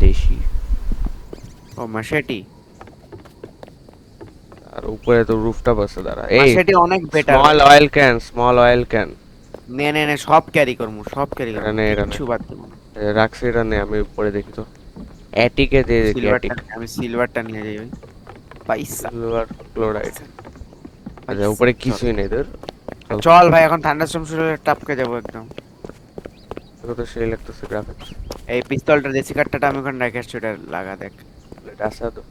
দেশি। ও মাশেটি। আর উপরে তো রুফটপ আছে, দাঁড়া। এই মাশেটি অনেক বেটার স্মল ভাই। Oil can, small oil can. নে নে নে, সব ক্যারি করমু, সব ক্যারি এটা করমু, নে, এটা নে। কিচ্ছু বাদ দেবো না। রাখছি, এটা নে, আমি উপরে দেখি তো। অ্যাটিকে দিয়ে দেখি, সিলভারটা, অ্যাটিক। আমি সিলভারটা নিয়ে যাই ভাই। পয়সা সিলভার ক্লোরাইড। পয়সা আচ্ছা, পয়সা। উপরে চল কিছুই নেই তোর। চল। চল ভাই, এখন থান্ডারস্টর্ম শুরু হলে টপকে যাবো একদম। তোকে তো সেই লাগতেছে গ্রাফিক্স। এই পিস্তলটা, দেশি কাঠটা আমি ওখানে রেখে আসছি, ওটা লাগা দেখ। এটা আছে তো।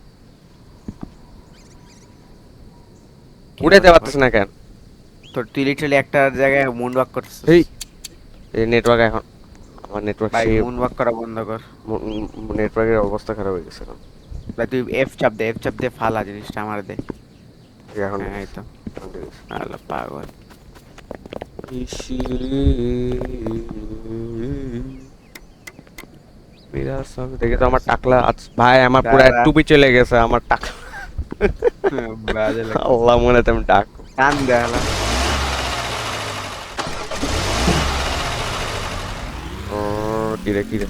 কি উড়াইতে আবার বল। পারতেছ না কেন? তোর তুই লিটারালি একটা জায়গায় মুন ওয়াক করছিস। এই এই নেটওয়ার্ক এখন, আমার নেটওয়ার্ক ভাই সেই মুন ওয়াক করা বন্ধ কর। নেটওয়ার্কের অবস্থা খারাপ হয়ে গেছে এখন। ভাই তুই এফ চাপ দে, এফ চাপ দে, ফালা জিনিসটা আমার দে। এই এখন হ্যাঁ ঠিক এই আছে, তো। এখন ঠিক আছে। আল্লাহ পাগল। বিরাট সব দেখে তো আমার টাকলা ভাই, আমার পুরো দাঁড়া। টুপি চলে গেছে আমার টাক। বাজে লাগতেছে। আল্লাহ, মনে তেমন ডাক। টান দে হালা। ও কিরে কিরে।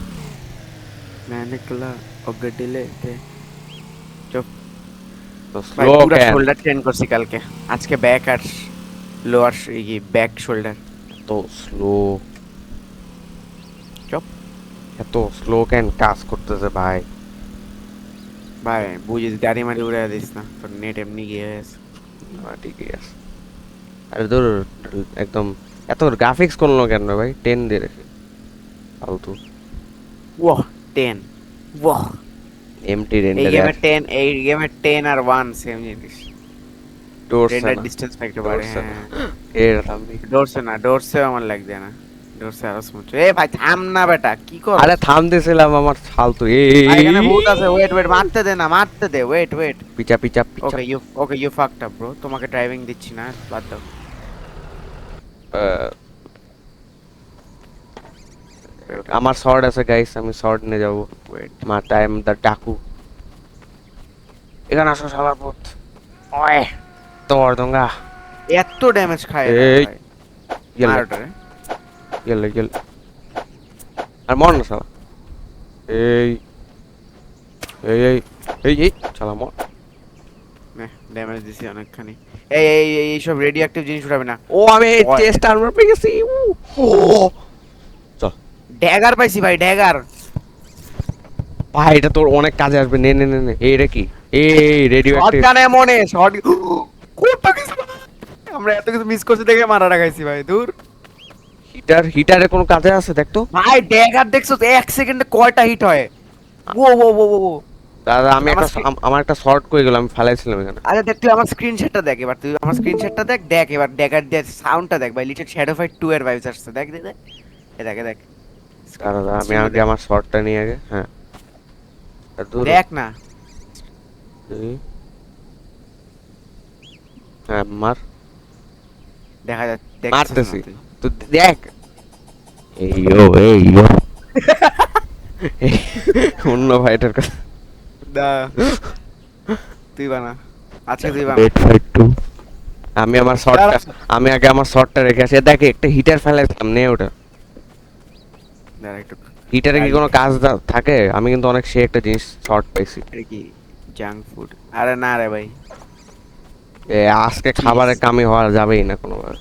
मैं निकला और गड्डी लेके। চুপ। তো ভাই স্লো পুরা কেন? শোল্ডার ট্রেন করছি কালকে। আজকে ব্যাক আর লোয়ার, এই ব্যাক শোল্ডার। তো স্লো, চুপ। এত স্লো কেন কাজ করতেছে ভাই? ভাই বুঝিস, গাড়ি মারি উড়ে দিস না, তোর নেট এমনি গিয়ে গেছে। ঠিকই আছে। আরে তোর একদম এত গ্রাফিক্স করলো কেন রে ভাই? 10 দিয়ে রেখে ফালতু। ওয়াহ 10, ওয়াহ। এমটি এই রেন্ডার গেমে আর 10, এই গেমে 10 আর 1 সেম জিনিস। ডোরসে রেন্ডার না, ডিসটেন্স একটু বাড়ে, ডোরসে না। হ্যাঁ। এর থামবি? ডোরসে না, ডোরসেও আমার লাগবে না। ডোরসে আরো স্মুথ। এ ভাই থাম না বেটা, কি আরে করস? থাম দিছিলাম, আমার ফালতু ভাই এই। এখানে ভূত আছে, ওয়েট ওয়েট, মারতে দে না, মারতে দে, ওয়েট ওয়েট। পিছা পিছা পিছা। Okay you fucked up bro, তোমাকে ড্রাইভিং দিচ্ছি না, বাদ দাও। আহ, ওয়েট আমার শর্ট আছে গাইস, আমি শর্ট নিয়ে যাবো। ওয়েট। মার টাইম দা ডাকু। এখানে আসো শালার পুত। ওয়ে তোর দঙ্গা। এত ড্যামেজ খায় এরা এই ভাই। মার গেলে ওটারে। গেলে গেলে। আর মর না শালা। এই এই এই এই এই শালা মর। ড্যামেজ দিছি অনেকখানি। এই সব রেডিও অ্যাক্টিভ জিনিস উঠাবে না। ও আমি ওই, চেস্ট আর্মার পেয়ে গেছি। ও চল ড্যাগার পাইছি ভাই, ড্যাগার। ভাই, এটা তোর অনেক কাজে আসবে। নে নে নে নে, এইটা কি? এই রেডিও অ্যাক্টিভ শটগান এমনে শট। কত কিছু, আমরা এত কিছু মিস করছি দেখে মারা রাখাইছি ভাই, দূর। হিটার। হিটারে কোনো কাজে আছে দেখ তো। ভাই ড্যাগার দেখছো তো, এক সেকেন্ডে কয়টা হিট হয়? ও ও ও ও ও। দাদা আমি আমার একটা আমার একটা শর্ট করে গেলাম, আমি ফেলাইছিলাম এখানে। আচ্ছা দেখ, তুই আমার স্ক্রিনশটটা দেখ এবার, তুই আমার স্ক্রিনশটটা দেখ, দেখ এবার ড্যাগার দিয়ে সাউন্ডটা দেখ ভাই, লিটল শ্যাডো ফাইট 2 এর ভাইবস আসছে, দেখ দেখ দেখ। এ দেখ এ দেখ। দাদা আমি স্ক্রিনে আগে দেখ, আমার শর্টটা নিয়ে আগে, হ্যাঁ। আর দূর হ। দেখ না। এই, হ্যাঁ মার। দেখা যাচ্ছে, দেখছিস না মারতেছি তুই। তো দেখ। এই ইয়ো অন্য ফাইটার কাছে। দা, তুই বানা, আজকে তুই বানা। Date fight two. আমি আমার শর্টটা, দাঁড়া, আমি আগে আমার শর্টটা রেখে আসি। দেখে একটা হিটার ফেলাইছিলাম, নে ওটা। দাঁড়া একটু। হিটারে কি গাড়ি কোনো কাজ থাকে? আমি কিন্তু অনেক সে একটা জিনিস শর্ট পাইছি। এটা কি জাঙ্ক ফুড? আরে না রে ভাই। আজকে চিজ। খাবারের কামি হওয়া যাবেই না কোনোভাবে।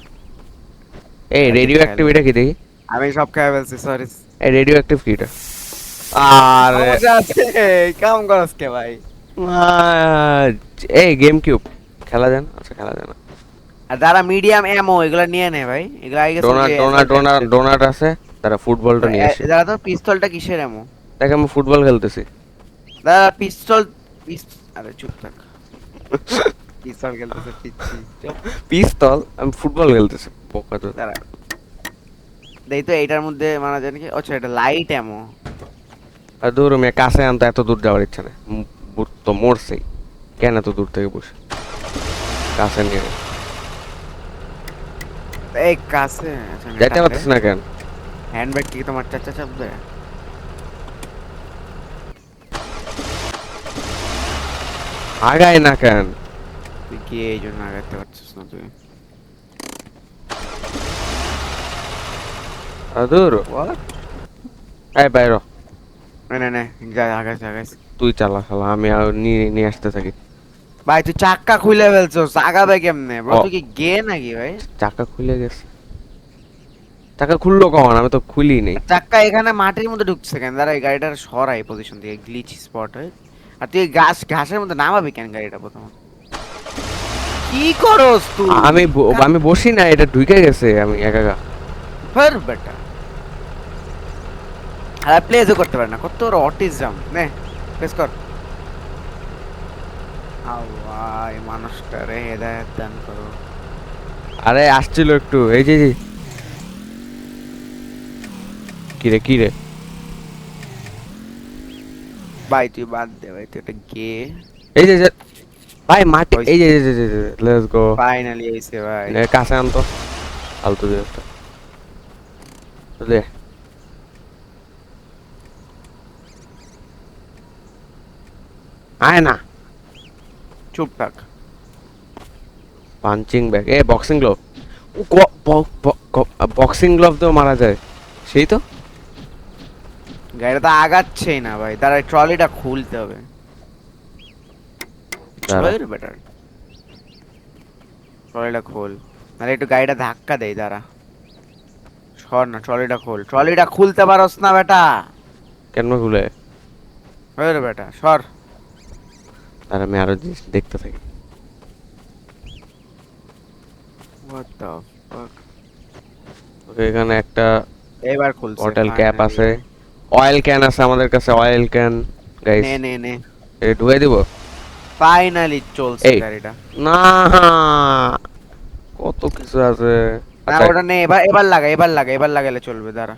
এই আজকে রেডিও খাইলে অ্যাক্টিভিটা কি দেখি? আমি সব খাই ফেলছি, সরি। এই রেডিও অ্যাক্টিভ কিটা? আর সমস্যা আছে, কাম করস কে ভাই? আহ, এই গেম কিউব খেলা যায় না? আচ্ছা খেলা যায় না। আর যারা মিডিয়াম এমও এগুলা নিয়ে নে ভাই, এগুলা আই গেছে ডোনাট যে ডোনাট ডোনাট ডোনাট আছে। তারা ফুটবলটা নিয়ে আসে। যারা তো পিস্তলটা কিসের এমো? দেখ আমি ফুটবল খেলতেছি। দাদা পিস্তল, আরে চুপ থাক। পিস্তল খেলতেছে পিচ্ছি, চুপ। পিস্তল? আমি ফুটবল খেলতেছি বোকা তো। দাঁড়া, দেই তো এইটার মধ্যে মারা যায় নাকি? আচ্ছা এটা লাইট এমো। আর দূর মেয়ে, কাছে আনতে এত দূর যাওয়ার ইচ্ছা নেই। বুট তো মরছেই, কেন এত দূর থেকে বসে কাছে নিয়ে এই কাছে, আচ্ছা যাইতে পারতেছ না কেন? হ্যান্ডব্যাগ কি তোমার চাচা চাপবে? আগায় না কেন? তুই কি এই জন্য আগাতে পারছিস না তুই? আর দূর What? এই বাইর হ। নে যা আগাইস আগাইস। তুই চালা শালা, আমি আর নিয়ে নিয়ে আসতে থাকি। ভাই তুই চাক্কা খুলে ফেলছস, আগাবে কেমনে ব্রো? ও তুই কি গে নাকি ভাই? চাকা খুলে গেছে। চাকা খুললো কখন? আমি তো খুলি নেই। চাক্কা এখানে মাটির মধ্যে ঢুকছে কেন? দাঁড়া এই গাড়িটার সরাই পজিশন থেকে, গ্লিচ স্পট হয়। আর তুই এই ঘাসের মধ্যে নামাবি কেন গাড়িটা প্রথমত? কি করস তুই? আমি বসি না, এটা ঢুকে গেছে, আমি একা একা। হর বেটা, আর প্লেজও করতে পারে না, কত ওর অটিজম। নে প্লেস কর। আল্লাহ এই মানুষটারে হেদায়েত দান করো। আরে আসছিল একটু, এই যে যে। কিরে কিরে? ভাই তুই বাদ দে ভাই, তুই এটা গে। এই যে যে ভাই মাটি, এই যে লেটস গো। ফাইনালি এসে ভাই। কাছে আনতো ফালতু জিনিসটা, বুঝলি? আয় না। চুপ থাক। পাঞ্চিং ব্যাগ, এ বক্সিং গ্লোভ। বক্সিং গ্লোভ তো মারা যায়, সেই তো। গাড়িটা তো আগাচ্ছেই না ভাই, দাঁড়া ট্রলিটা খুলতে হবে। দাঁড়া। বেটার ট্রলিটা খোল, নাহলে একটু গাড়িটা ধাক্কা দেই। দাঁড়া সর না, ট্রলিটা খোল, ট্রলিটা খুলতে পারোস না বেটা? কেন খুলে? ওই রে বেটা সর। আর আমি আরো জিনিস দেখতে থাকি। What the fuck? ওকে, এখানে একটা এবার খুলছে বটল ক্যাপ finally। আছে, অয়েল ক্যান আছে আমাদের কাছে, অয়েল ক্যান। গাইস নে নে নে, এই ঢুকে দিব। ফাইনালি চলছে এই গাড়িটা। না, কত কিছু আছে। না আচ্ছা ওটা নে, এবার এবার লাগা, এবার লাগা, এবার লাগালে চলবে। দাঁড়া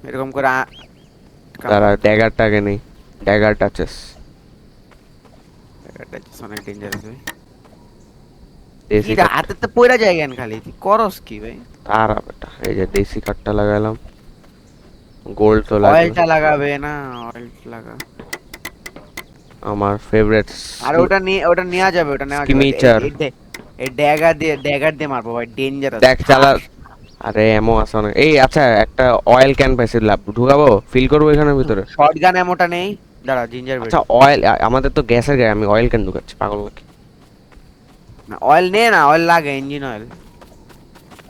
এরকম করে দাঁড়া, ড্যাগারটাকে নেই। Dagger touches. এটা অনেক ডেঞ্জারাস ভাই। দেশি এটা কাঠ। হাতে তো পয়রা যায় কেন খালি? তুই করস কি ভাই? তারা বেটা, এই যে দেশি কাঠটা লাগাইলাম। গোল্ড তো লাগবে। অয়েলটা লাগাবে না, অয়েল লাগা। আমার ফেভারিট। আর ওটা নিয়ে, ওটা নেওয়া যাবে, ওটা নেওয়া যাবে। স্কিমিচার। এই ড্যাগার দিয়ে মারবো ভাই, ডেঞ্জারাস। দেখ চালা। আরে এমন আছে অনেক। এই আচ্ছা, একটা অয়েল ক্যান পাইছি, লাভ ঢুকাবো, ফিল করবো এখানের ভিতরে। শটগান এমোটা নেই। দাঁড়া জিঞ্জার বেড। আচ্ছা অয়েল, আমাদের তো গ্যাসের গায়ে, আমি অয়েল ক্যান ঢুকাচ্ছি, পাগল নাকি? না অয়েল নে না, অয়েল লাগে, ইঞ্জিন অয়েল।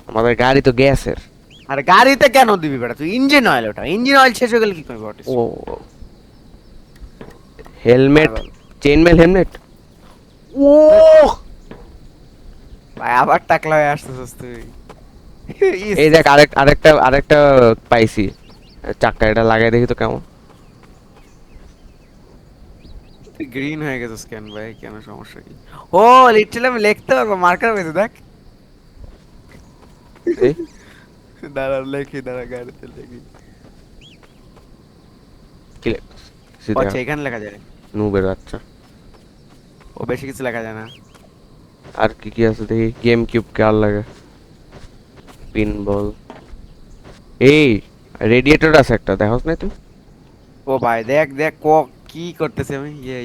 আমাদের গাড়ি তো গ্যাসের। আর গাড়িতে কেন দিবি বেটা তুই? ইঞ্জিন অয়েল, ওটা ইঞ্জিন অয়েল শেষ হয়ে গেলে কি করবি? ও হেলমেট, চেইনমেল হেলমেট। ও ভাই আবার টাকলা হয়ে আসতেছিস তুই। এই দেখ, আরেকটা পাইছি। চাক্কা, এটা লাগাই দেখি তো কেমন। তুই গ্রিন হয়ে গেছিস কেন ভাই? কেন সমস্যা কি? ও লিটারালি আমি লিখতে পারবো, মার্কার পেয়েছে দেখ। এই দাঁড়া লেখি, দাঁড়া গাড়িতে লেখি। কি ও আচ্ছা এখানে লেখা যায়। নুবের বাচ্চা। ও বেশি কিছু লেখা যায় না। আর কি কি আছে দেখি। গেম কিউব কার লাগে, পিন বল। এই রেডিয়েটর আছে একটা, দেখোস না তুই? ও ভাই দেখ দেখ কি করতেছে আমি। ইয়ে।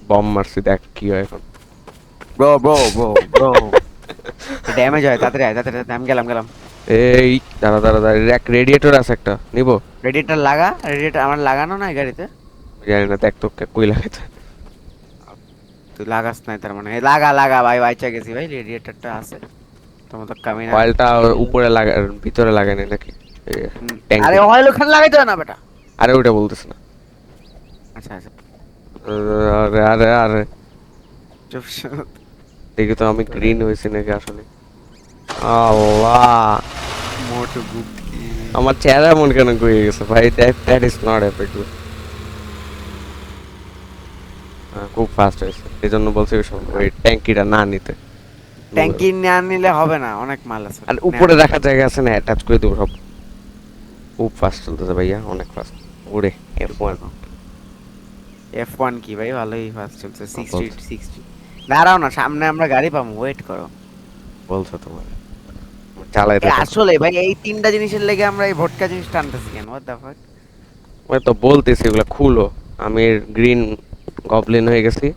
বম মারছি, দেখ কি হয় এখন। ব্রো ড্যামেজ হয়, তাড়াতাড়ি আয়, তাড়াতাড়ি আয়, আমি গেলাম। এই দাঁড়া দাঁড়া দাঁড়া, এক রেডিয়েটর আছে একটা, নিবো? রেডিয়েটর লাগা, রেডিয়েটর আমার লাগানো নাই গাড়িতে। জানি না, দেখ তো কই লাগাইতে। তুই লাগাস নাই তার মানে? লাগা লাগা ভাই, বাচ্চা গেছি ভাই, রেডিয়েটরটা আছে তোমার তো কামি না। অয়েলটা উপরে লাগা, ভিতরে লাগাই নাই নাকি? আরে ট্যাঙ্কি। অয়েল ওখানে লাগাইতে হয় না বেটা। আরে ওটা বলতেছ না। আচ্ছা আচ্ছা আরে আরে আরে, চুপ চুপ। দেখি তো আমি গ্রিন হয়েছি নাকি আসলে। আল্লাহ, মোটু গুপ্তি। আমার চেহারা মন কেন গিয়ে গেছে ভাই? That is not effective. খুব ফাস্ট হয়েছে, এই জন্য বলছি ওই ট্যাঙ্কিটা না নিতে। ট্যাঙ্কি না নিলে হবে না, অনেক মাল আছে। আর উপরে রাখার জায়গা আছে না, অ্যাটাচ করে দেবো সব। খুব ফাস্ট চলতেছে ভাইয়া, অনেক ফাস্ট। ওরে F1। F1 কি ভাই, ভালোই ফাস্ট চলছে। 60 দাঁড়াও না, সামনে আমরা গাড়ি পাবো, ওয়েট করো। বলছো তোমার, চালাইতে থাকো। আসলে ভাই এই তিনটা জিনিসের লেগে আমরা এই ভটকা জিনিস টানতেছি কেন? What the fuck? ওই তো বলতেছি এগুলো খুলো। আমি গ্রিন গবলিন হয়ে গেছি,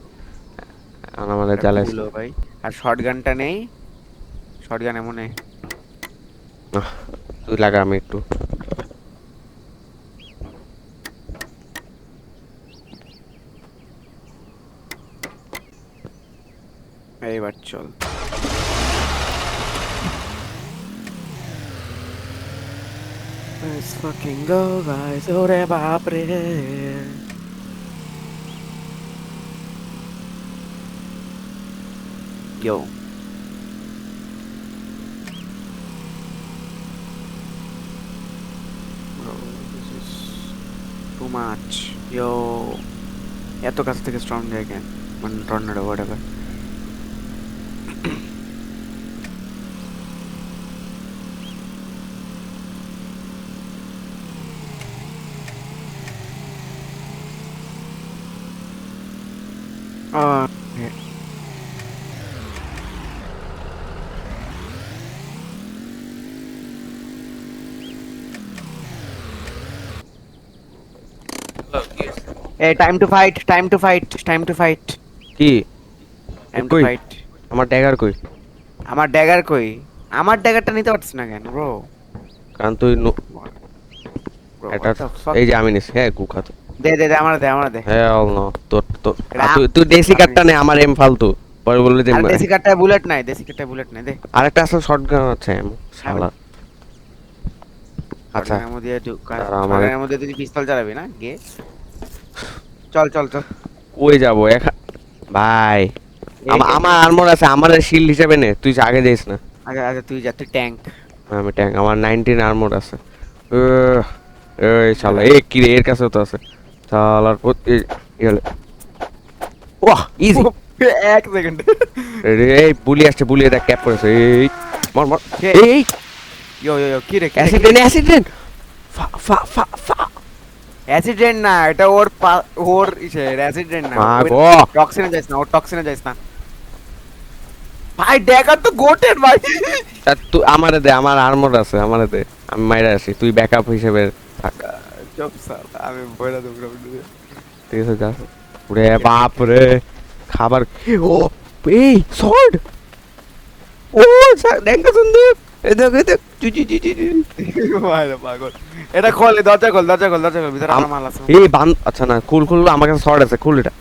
আর আমাদের জ্বালাইছি। ভাই আর শটগানটা নেই, শটগান এমনে তুই লাগা আমি একটু এইবার চল Let's fucking go guys, ore বাপরে Yo Bro, this is too much. Yo এত কাছ থেকে স্টর্ম যায় কেন মানে tornado whatever yeah. Hey, time to fight, time to fight, time to fight, কি time to কই fight. আমার ড্যাগার কই আমার ড্যাগার কই? আমার ড্যাগারটা নিতে পারছিস না কেন, ব্রো? কারণ তুই Bro, এটা what the fuck? এই যে আমি নিছি হ্যাঁ কুকা তো দে দে দে আমার দে। হ্যাল নো তোর তো এটা তুই তুই দেশি আমি- কাটটা নে আমার এম ফালতু পরে বললি যে আর দেশি কাটটায় বুলেট নাই, দেশি কাটটায় বুলেট নাই দে। আরেকটা আসলে শটগান আছে শালা আচ্ছা শটগানের মধ্যে দাঁড়া, আমার- শটগানের মধ্যে তুই পিস্তল চালাবি না? গে। চল চল চল। কই যাব ভাই এই যে- আমার আর্মর আছে আমার শিল্ড হিসেবে নে তুই আগে যাইস না আচ্ছা আচ্ছা তুই যা তুই ট্যাঙ্ক। আমি ট্যাঙ্ক আমার 19 আর্মর আছে এই শালা এই কি রে এর কাছেও তো আছে শালার প্রতি ওয়াহ ইজি 1 সেকেন্ড। এই বুলি আসছে বুলি এটা ক্যাপ করেছে এই মর মর কে? এই ইয়ো ইয়ো ইয়ো কি রে? অ্যাসিড রেন ফা ফা ফা ফা অ্যাসিড রেন না, এটা ওর ইসে অ্যাসিড রেন না। মা ওই গো টক্সিনে যাইস না, ওর টক্সিনে যাইস না। ভাই ড্যাগার তো গোটেড ভাই। তুই আমারে দে আমার আর্মর আছে আমারে দে আমি মাইরা আসি তুই ব্যাকআপ হিসেবে থাক চুপ স্যার, আমি বইরা দেব। ঠিক আছে যা ওরে বাপ রে খাবার ও এই সর্ড ও দেখা সুন্দর এই দেখ এই দেখ চু চু চু চু ভাই রে পাগল। এটা খোল, দরজা খোল, দরজা খোল, দরজা খোল, ভিতরে আমার মাল আছে। এই বান আচ্ছা না খুল খুল আমার কাছে সর্ড আছে খুল এটা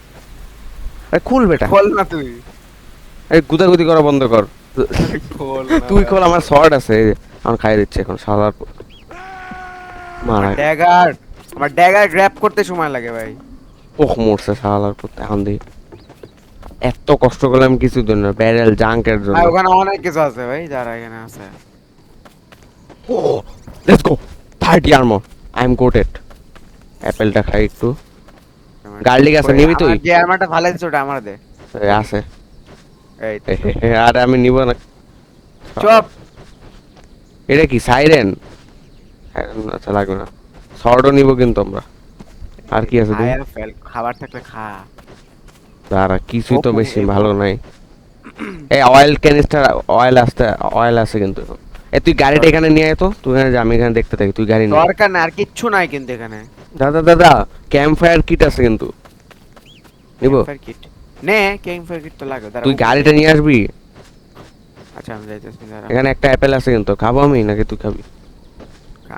আরে খুল বেটা খোল না তুই। এই গুদাগুদি করা বন্ধ কর খোল তুই খোল আমার সর্ড আছে এই যে, আমার খাই দিচ্ছে এখন শালার মারা ড্যাগার, আমার ড্যাগার গ্র্যাব করতে সময় লাগে ভাই। ওহ মরছে শালার পুত এখন দি এত কষ্ট করলাম কিছু জন্য ব্যারেল জাঙ্কের জন্য ভাই ওখানে অনেক কিছু আছে ভাই, যারা এখানে আছে। ও let's go 30 armour I am coated অ্যাপেলটা খাই একটু গার্লিক আছে, নিবি তুই? যে আমারটা ভালো আছে ওটা আমার দে। এই আছে এই আর আমি নিব না চুপ। এটা কি সাইরেন আচ্ছা লাগবে না সর্ডও নিব কিন্তু আমরা আর কি আছে দেখি আয়ার ফেল, খাবার থাকলে খা। দাঁড়া কিছুই তো ও, বেশি এই ভালো নাই এই অয়েল ক্যানিস্টার অয়েল আছে কিন্তু এ তুই গাড়িটা এখানে নিয়ে আয় তো তুই এখানে যা, আমি এখানে দেখতে থাকি তুই গাড়ি নিয়ে দরকার না, আর কিচ্ছু নাই কিন্তু এখানে। দাদা দাদা ক্যাম্প ফায়ার কিট আছে কিন্তু নিব Campfire kit। নে ক্যাম্পফায়ার কিট তো লাগে, দাঁড়া। তুই গাড়িটা নিয়ে আসবি আচ্ছা আমি যাইতেছি, দাঁড়া। এখানে একটা অ্যাপেল আছে কিন্তু খাবো আমি নাকি তুই খাবি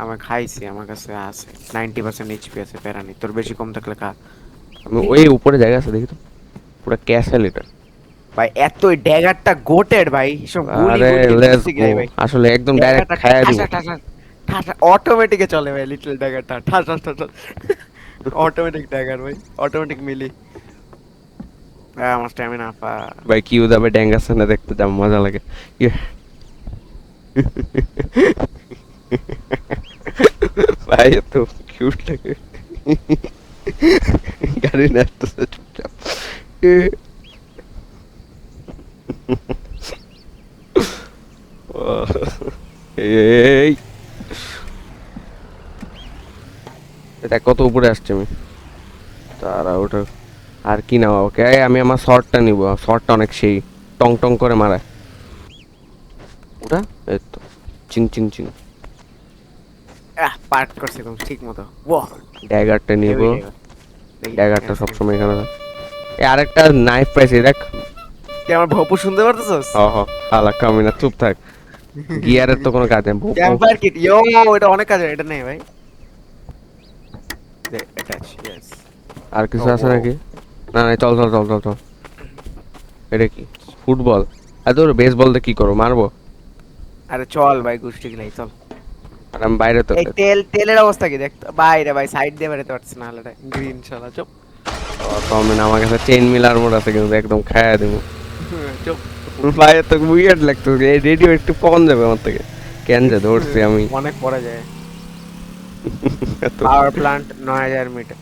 আমি খাইছি, আমার কাছে আছে 90% এইচপি আছে, প্যারানি তোর বেশি কম থাকলে খা। আমি ওই উপরে জায়গা আছে দেখি তো পুরো ক্যাসেল এটা ভাই এত ড্যাগারটা গোটেড ভাই, সব গুলি আরে গুলি লেটস ঠিক গো ভাই। আসলে একদম ডাইরেক্ট খায়া দিব ঠাসা অটোমেটিকে চলে ভাই, লিটল ড্যাগারটা ঠাসা ঠাসা অটোমেটিক ড্যাগার ভাই, অটোমেটিক মিলি। আমার স্ট্যামিনা পা ভাই কি উদাবে ড্যাঙ্গাস না দেখতে যা মজা লাগে ইয়ে। ভাই এত কিউট লাগে গাড়ি নাচতেছে চুপচাপ এই এটা কত উপরে আসছে আমি তারা ওটা আর কি নাও ওকে আমি আমার শর্টটা নিব শর্টটা অনেক সেই টং টং করে মারায় ওটা এই তো চিং চিং চিং পার্ক করছে একদম ঠিক মতো। ওয়াহ ড্যাগারটা নিব ড্যাগারটা হ্যাঁ, সবসময় এখানে রাখ। এই আরেকটা নাইফ পাইছি দেখ কি আমার ভপু শুনতে পারতেছস? হ হ হালা কামি না চুপ থাক গিয়ারের তো কোনো কাজ নেই ক্যাম্পার কিট ইয়ো, এটা অনেক কাজে, এটা নেই ভাই। Attach, yes. আর কিছু ও, আছে ও। নাকি? না না, চল চল চল চল চল। এটা কি ফুটবল? আর তোর বেসবল দিয়ে কি করবো, মারবো? আরে চল ভাই, গোষ্ঠী গিলাই চল। আর আমি বাইরে তো এই তেলের অবস্থা কি দেখ তো। বাইরে ভাই, সাইড দিয়ে বেরোতে পারছিস না, হলে গ্রিন শালা চুপ। কমেন, আমার কাছে চেইন মিলার মোড আছে কিন্তু একদম খায়া দেবো। চুপ। ভাই তো উইয়ার্ড লাগতো, এই রেডিও একটু কম যাবে আমার থেকে। কেন যে ধরছি আমি। অনেক পরে যায়। এত power plant 9000 metre.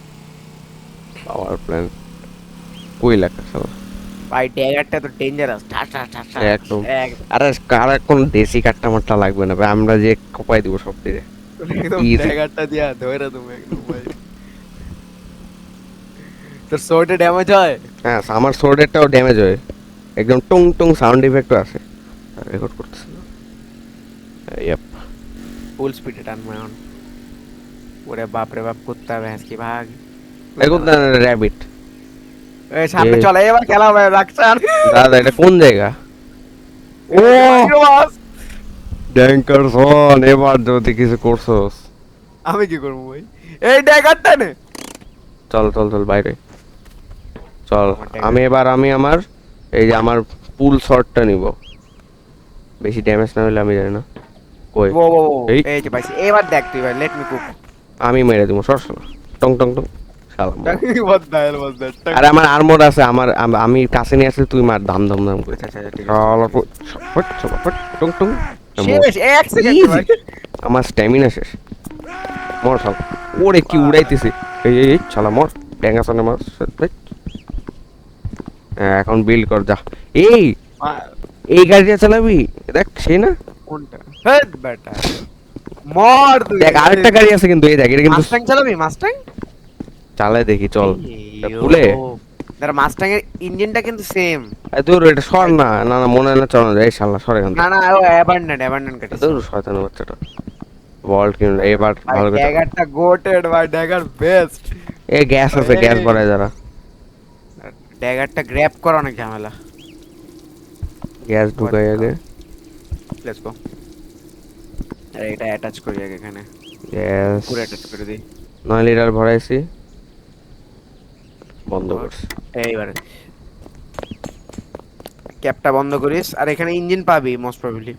Power plan কই লেখা শালা? ভাই ড্যাগারটা তো ডেঞ্জারাস, ঠাস ঠাস ঠাস ঠাস। একদম। একদম আরে কার কোন দেশি কাট্টা মাট্টা লাগবে না ভাই, আমরা যে কপাই দিব সব দিয়ে। একদম Easy. ড্যাগারটা দিয়া ধরে তুমি একদম ভাই। তোর সোর্টে ড্যামেজ হয়? হ্যাঁ, আমার সোর্ডেরটাও ড্যামেজ হয়, একদম টং টং সাউন্ড ইফেক্টও আছে। রেকর্ড করতেছি না। ইয়াপ। ফুল স্পিডে টান মায় অন। ওরে বাপ রে বাপ, কুত্তা ভ্যাঁস কি ভাগ। এখন র‍্যাবিট। এই সামনে এ- চলে, এবার খেলা হবে রাখছান। দাদা এটা কোন জায়গা? ও ড্যাঙ্কারসন, এবার যদি কিছু করছস। আমি কি করবো ভাই? এই ড্যাগারটা নে। চল চল চল বাইরে চল। আমার dagger। আমি আমার এই যে আমার পুল শটটা নিব, বেশি ড্যামেজ না হলে আমি জানি না কই। ও ও ও, এই। এই যে পাইছি, এবার দেখ তুই ভাই, লেট মি কুক। আমি মেরে দিব সরস না। টং টং টং শালা মার। what the hell was that? আরে আমার আর্মর আছে, আমি কাছে নিয়ে আসলে তুই মার ধাম ধাম ধাম করে। আচ্ছা আচ্ছা ঠিক শালা আছে। ফট ফট ফট টং টং। শেষ, এক সেকেন্ড Easy। ভাই। আমার স্ট্যামিনা শেষ। মর শালা। ওরে কি উড়াইতেছে। এই শালা মর। ড্যাঙ্গাসনে মর। এখন বিল্ড কর যা। এই এই গাড়িটা চালাবি? দেখ সেই না। কোনটা? হেড বেটা। মর তুই। দেখ আরেকটা গাড়ি আছে কিন্তু, এই দেখ এটা কিন্তু মাস্টাং চালাবি? মাস্টাং? চালায় দেখি চল। ইয়ো। খুলে। দাঁড়া, মাস্টাং এর ইঞ্জিনটা কিন্তু সেম। তোর এটা সর না, না না মনে হয় না চালানো যায়। এই শালা সর এখান না থেকে। না, ও অ্যাবান্ডন কাটিস। তোর শয়তান বাচ্চাটা। ওয়ার্ল্ড কিন এবার ভাই ভালো করে। ড্যাগারটা গোটেড ভাই, ড্যাগার বেস্ট। এ গ্যাস আছে, গ্যাস ভরায় যারা। ড্যাগারটা গ্র্যাব করা অনেক ঝামেলা। গ্যাস ঢুকাই আগে। Let's go. আরে এটা অ্যাটাচ করি আগে এখানে। গ্যাস পুরো অ্যাটাচ করে দিই। 9 লিটার ভরাইছি, বন্ধ করছি। এইবারে ক্যাপটা বন্ধ করিস, আর এখানে ইঞ্জিন পাবি মোস্ট প্রবাবলি।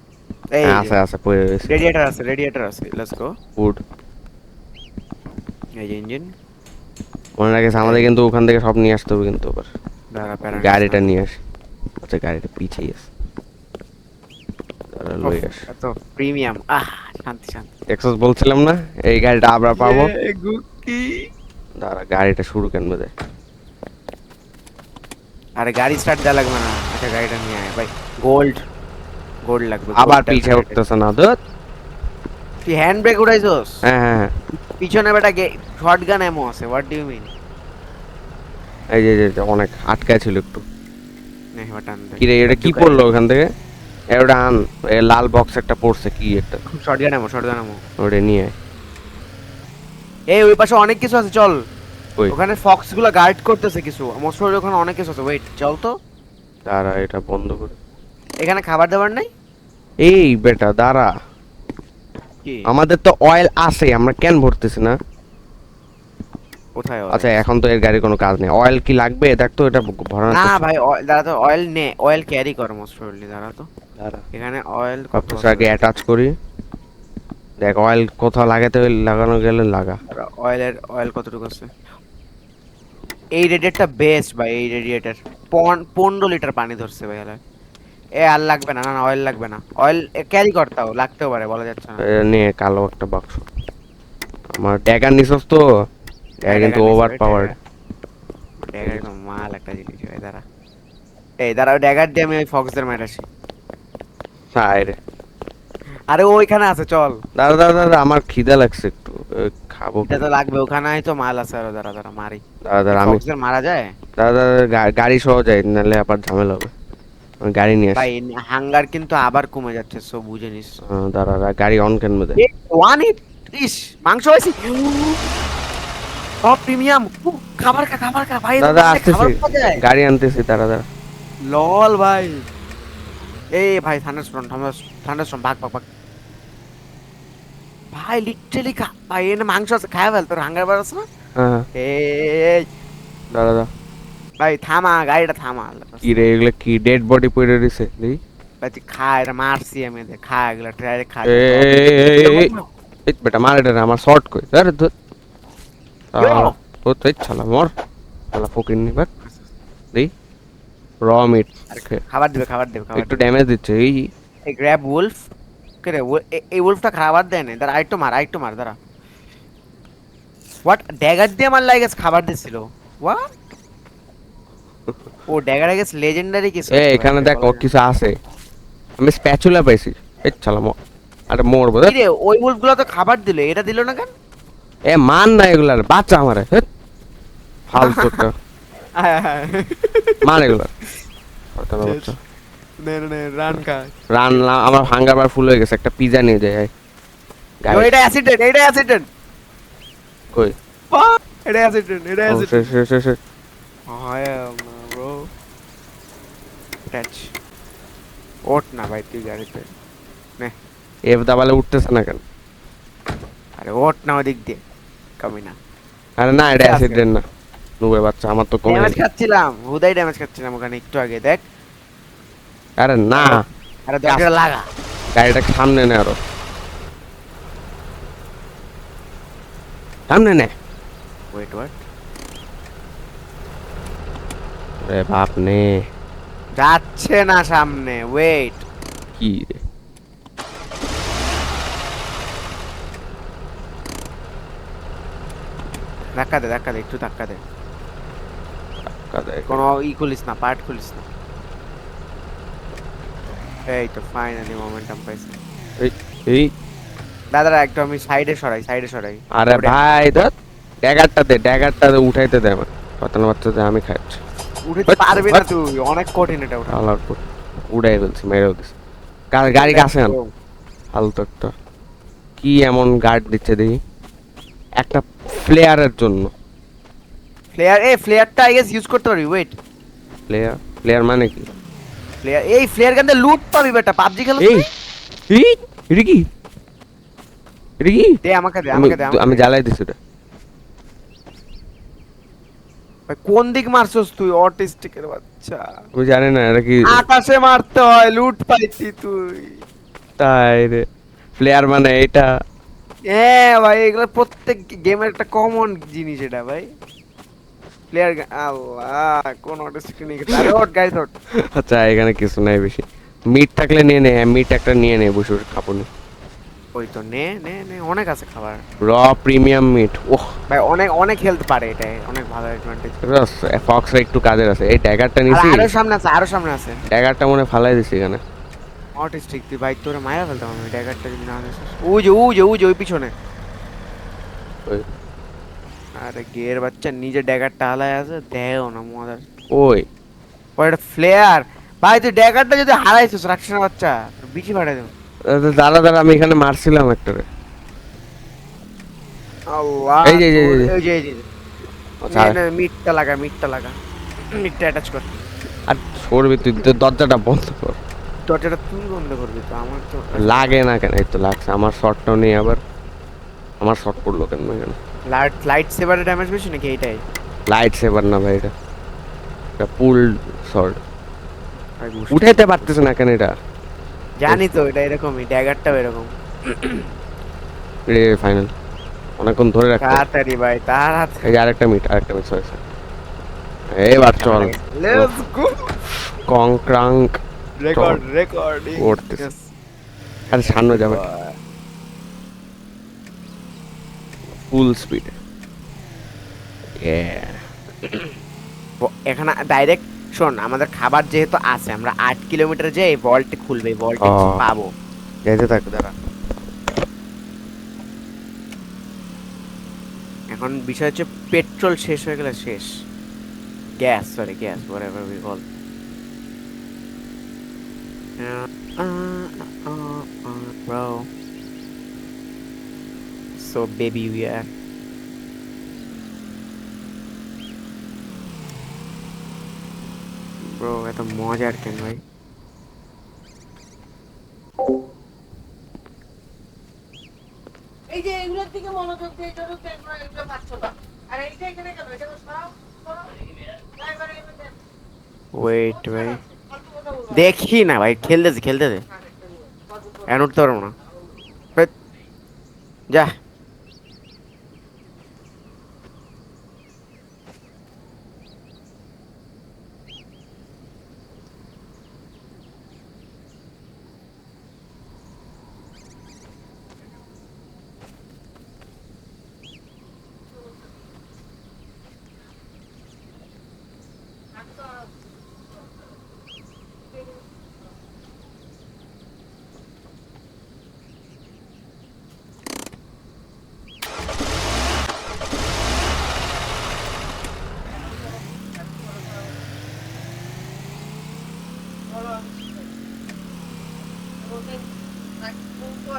এই হ্যাঁ, আছে আছে পড়ে রয়েছে। রেডিয়েটর আছে, লেটস গো। উড। এই যে ইঞ্জিন। মনে রাখিস আমাদের কিন্তু ওখান থেকে সব নিয়ে আসতে হবে কিন্তু এবার। দাঁড়া প্যারা নিস গাড়িটা না। নিয়ে আসি। আচ্ছা গাড়িটা পিছিয়ে আছে, দাঁড়া লই আস। এত প্রিমিয়াম, শান্তি শান্তি। টেক্সাস বলছিলাম না এই গাড়িটা আমরা পাবো। গুকি। দাঁড়া গাড়িটা শুরু কেন বোধ। আরে গাড়ি স্টার্ট দেওয়া লাগবে না, আচ্ছা গাড়িটা নিয়ে আয় ভাই। গোল্ড গোল্ড লাগবে। আবার gold পিছে টার্গেট। উঠতেছে না ধুত। তুই হ্যান্ড ব্রেক উড়াইছস? হ্যাঁ হ্যাঁ হ্যাঁ। পিছনে বেটা শটগান এমো আছে, হোয়াট ডু ইউ মিন? এই যে অনেক আটকায় ছিল একটু। নে এবার টান দে। কি রে এটা কি পড়লো ওখান থেকে? এটা আন, এ লাল বক্স একটা পড়ছে কি একটা, শটগান এমো। ওটা নিয়ে আয়। এই ওই পাশে অনেক কিছু আছে, চল। ওই ওখানে ফক্স গুলো গার্ড করতেছে কিছু, মোস্ট প্রবাবলি ওখানে অনেক কিছু আছে, ওয়েট চল তো। দাঁড়া এটা বন্ধ করে। এখানে খাবার দাবার নাই এই বেটা দাঁড়া, কি? আমাদের তো অয়েল আছে, আমরা কেন ভরতেছি না? কোথায় oil? আচ্ছা এখন তো এর গাড়ি কোনো কাজ নেই, অয়েল কি লাগবে দেখ তো এটা ভরানো। না ভাই, দাঁড়া তো, অয়েল নে, অয়েল ক্যারি কর মোস্ট প্রবাবলি। দাঁড়া তো, দাঁড়া এখানে অয়েল কত সবকিছু আগে অ্যাটাচ করি। দেখ অয়েল কোথাও লাগাতে হলে লাগানো গেলে লাগা। অয়েল কতটুকু আছে? এই রেডিয়েটরটা বেস্ট ভাই, এই রেডিয়েটর 15 লিটার পানি ধরছে ভাই। আর লাগবে না, না অয়েল লাগবে না, অয়েল ক্যারি করতেও লাগতেও পারে, বলা যাচ্ছে না। নিয়ে কালো একটা বাক্স। আমার ড্যাগার নিছস তো, ড্যাগার কিন্তু ওভার পাওয়ার। ড্যাগার তো মাল একটা জিনিস ভাই। দাঁড়া ড্যাগার দিয়ে আমি ওই ফক্সদের মাইর আসি। হায় রে। আরে ওইখানে আছে, চল। দাঁড়া দাঁড়া দাঁড়া, আমার খিদা লাগছে একটু, খাবো কি? এটা তো লাগবে, ওখানে তো মাল আছে আরো। দাঁড়া মারি। দাঁড়া দাঁড়া আমি ফক্সদের মারা যায় দাঁড়া দাঁড়া গাড়ি সহ যাই, নাহলে আবার ঝামেলা হবে। আমি গাড়ি নিয়ে আসি। ভাই। হাঙ্গার কিন্তু আবার কমে যাচ্ছে, সো বুঝে নিস। দাঁড়া দাঁড়া, গাড়ি অন কেন মধ্যে? ওয়ান ইট ইস মাংস হয়েছি। সব প্রিমিয়াম। খাবার খা ভাই। দাদা আসতেছি, গাড়ি আনতেছি, দাঁড়া দাঁড়া। লল ভাই, এই ভাই থান্ডারস্টর্ম ভাগ ভাগ ভাগ ভাই লিটারালি ভাই এনে মাংস আছে খায় ফেল তোর হাঙ্গার বার আছে না হ্যাঁ এই দাঁড়া দাঁড়া ভাই থামা গাড়িটা থামা কি রে এগুলো কি ডেড বডি পড়ে রয়েছে দেখি ভাই তুই খা এটা মারছি আমি এদের খা এগুলো ডাইরেক্ট খা এই বেটা মার এটা আমার শর্ট কই আরে ধুর। ও তো ছালা মর ছালা ফকির নি বাট দেই র মিট খাবার দিবে খাবার একটু ড্যামেজ দিচ্ছে এই এই গ্র্যাব উলফ কে রে এই উলফটা খাবার দেয় না দাঁড়া আরেকটু মার দাঁড়া হোয়াট ড্যাগার দিয়ে আমার লাগেছে খাবার দিছিল হোয়াট ও ড্যাগার গেছে লেজেন্ডারি কিছু এ এখানে দেখ ও কিছু আছে আমি স্প্যাচুলা পাইছি এই ছালা মর আরে মরবো কি রে ওই উলফগুলো তো খাবার দিল এটা দিল না কেন এ মান না এগুলার বাচ্চা আমারে ফালতুটা মান এগুলার ফালতু বাচ্চা নে রান খা রান আমার হাঙ্গার বার ফুল হয়ে গেছে একটা পিজা নিয়ে যায় এটা অ্যাসিডেন্ট কই এটা ও, সে হয় ব্রো টাচ ওঠ না ভাই তুই গাড়িতে এফ দাবালে উঠতেছে না কেন আরে ওঠ না ওদিক দিয়ে কমই না আরে না এটা অ্যাসিডেন্ট না নুবে বাচ্চা আমার তো কমে ড্যামেজ গেছে। খাচ্ছিলাম হুদাই ড্যামেজ খাচ্ছিলাম ওখানে একটু আগে দেখ আরে না আরে দরজা লাগা গাড়িটা সামনে নে আরো সামনে নে ওয়েট রে বাপ নে যাচ্ছে না সামনে ওয়েট কি রে ধাক্কা দে একটু ধাক্কা দে কাদা কোনো খুলিস না পার্ট খুলিস না এই তো ফাইনালি মোমেন্টাম পাইছি এই এই দাদা একটু আমি সাইডে সরাই আরে ভাই ধর ড্যাগারটা দে উঠাইতে দে আমার পতন বাচ্চা দে আমি খাচ্ছি উঠতে পারবি না তুই অনেক কঠিন এটা ওঠা আলার পর উড়াই ফেলছি মেরেও দিছি গাড়ি কাছে আন ফালতু একটা কি এমন গার্ড দিচ্ছে দেখি একটা ফ্লেয়ারের জন্য ফ্লেয়ারটা আই গেস ইউজ করতে পারবি ওয়েট প্লেয়ার মানে কি ফ্লেয়ার গান লুট পাবি বেটা পাবজি খেলো এই এই এটা কি এটা কি দে আমাকে দে আমি জ্বালাই দিছি ওটা ভাই কোন দিক মারছস তুই অটিস্টিকের বাচ্চা আমি জানি না এটা কি আকাশে মারতে হয় লুট পাইছি তুই তাই রে প্লেয়ার মানে এটা ভাই এগুলো প্রত্যেক গেমের একটা কমন জিনিস এটা ভাই প্লেয়ার আল্লাহ কোন অটিস্টিক নিয়ে গেছে আরে ওট গাইস ওট আচ্ছা এখানে কিছু নাই বেশি মিট থাকলে নিয়ে নে মিট একটা নিয়ে নে বসে কাপড় ওই তো নে অনেক আছে খাবার র প্রিমিয়াম মিট ওহ ভাই অনেক হেলথ পারে এটা অনেক ভালো অ্যাডভান্টেজ ফক্সরা একটু কাজের আছে এই ড্যাগারটা নিছি আরো সামনে আছে ড্যাগারটা মনে ফালাই দিছি এখানে অটিস্টিক তুই ভাই তোরে মায়া ফেলতাম আমি ড্যাগারটা যদি না আনিস ওই যে ওই পিছনে ওই আরে গের বাচ্চা নিজে ড্যাগারটা হালায় আছে দেও না মজার ওই ওটা ফ্লেয়ার ভাই তুই ড্যাগারটা যদি হারাইছিস রাক্ষসের বাচ্চা বিচি ফাটাই দেব দাঁড়া আমি এখানে মারছিলাম একটারে আল্লাহ এই যে আচ্ছা মিটটা লাগা মিটটা অ্যাটাচ কর আর সরবি তুই তো দরজাটা বন্ধ কর দরজাটা তুই বন্ধ করবি তো আমার তো লাগে না কেন এই তো লাগছে আমার শটটাও নেই আবার আমার শট পড়লো কেন এখানে লাইট সেভারে ড্যামেজ বেশি নাকি এইটাই লাইট সেভার না ভাই এটা পুল শট উঠাইতে পারতেছে না কেন এটা জানি তো এটা এরকমই ড্যাগারটাও এরকম রে ফাইনাল অনেকক্ষণ ধরে রাখতে তাড়াতাড়ি ভাই তাড়াতাড়ি এই যে আরেকটা মিট সরি এবার চল লেটস গো কংক্রাঙ্ক রেকর্ডিং করতেছে। আরে সামনে যাবে ফুল স্পিড এখানে ডাইরেক্ট শোন আমাদের খাবার যেহেতু আছে আমরা 8 কিলোমিটার যে এই ভল্ট খুলবে এই ভল্ট পাবো যেতে থাক দাঁড়া এখন বিষয় হচ্ছে পেট্রোল শেষ হয়ে গেলে শেষ gas whatever we call bro so baby we are bro এত মজার কেন ভাই এই যে এগুলোর দিকে মনোযোগ দিয়ে এই জন্য তো এগুলো পাচ্ছ না। আর এইটা এখানে কেন? এটা তো সরাও, সরাও। এবারে এবার দেন। ওয়েট ভাই, আছে, ফালতু কথা বলবো না। দেখি না ভাই, খেলতেছি খেলতেছি, এখন উঠতে পারবো না। হেৎ, যা।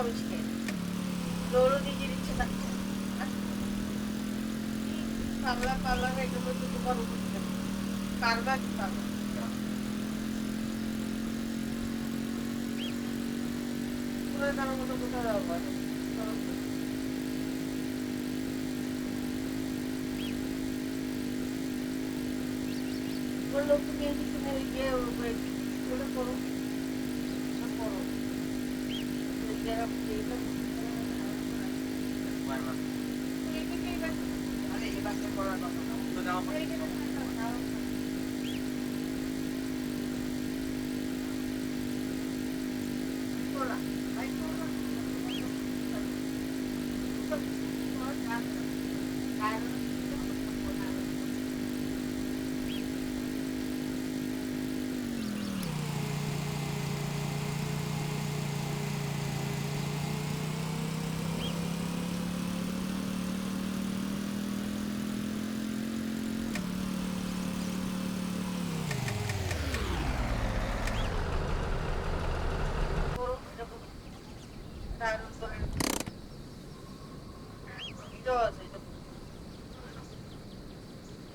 আমি শিখাই। দৌড়ও নিজের ইচ্ছে থাকছে। পাগলা পাগলা হয়ে গেল তো তোমার উপর থেকে। পারবা কি পারবা? পুরো তার মতো কোথাও যাবো না। বললো তুমি এদিকে গিয়ে ওটা করো, ওটা করো। যারা এইটা এইদিকেই ব্যাস। আরে এই বাসে করার কথা না, অন্য যাওয়া মানে এইখানে থাকা, তাও করা। ভাই করো না। করো, এটা করো। এটা আয়রন করে। এটাও আছে, এটা করো।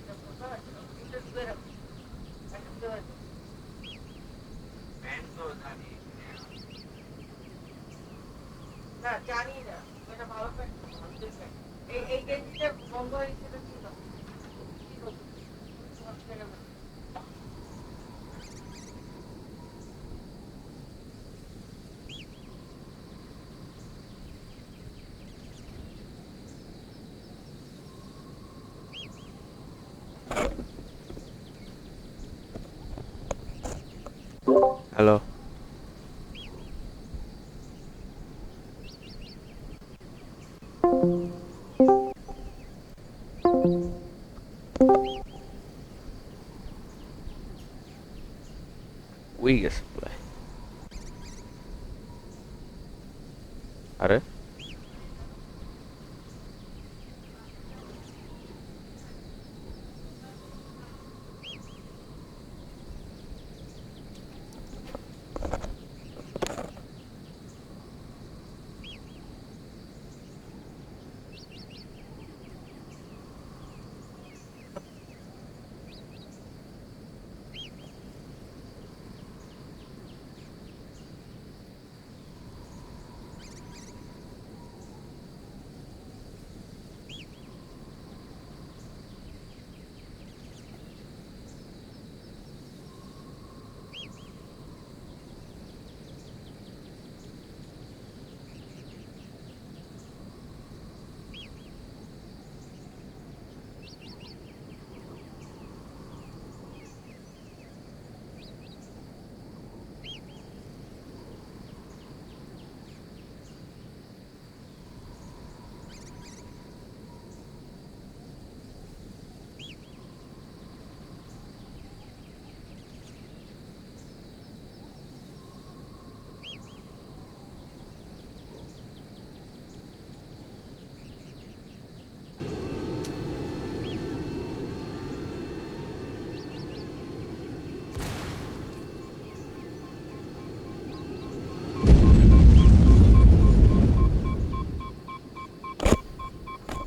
এটা করবা, এটা করো। এটা ধুয়ে রাখো। একটা ধুয়ে রাখো। না জানি না, এটা ভালো প্যান্ট না, ভালো প্যান্ট। এই গেঞ্জিটা বন্ধ হয়ে গেছে, এটা কি দাও? কি করবো? তোমার ছেলে মেয়ে। হ্যালো। ওই গেছে প্রায়। আরে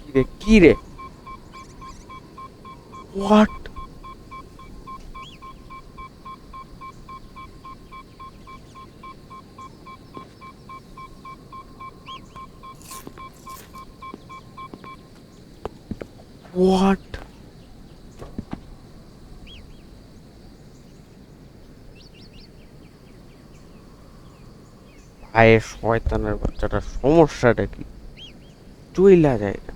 কি রে, কি রে? হোয়াট? হোয়াট? ভাই শয়তানের বাচ্চাটা সমস্যাটা কি? চইলা যায় না।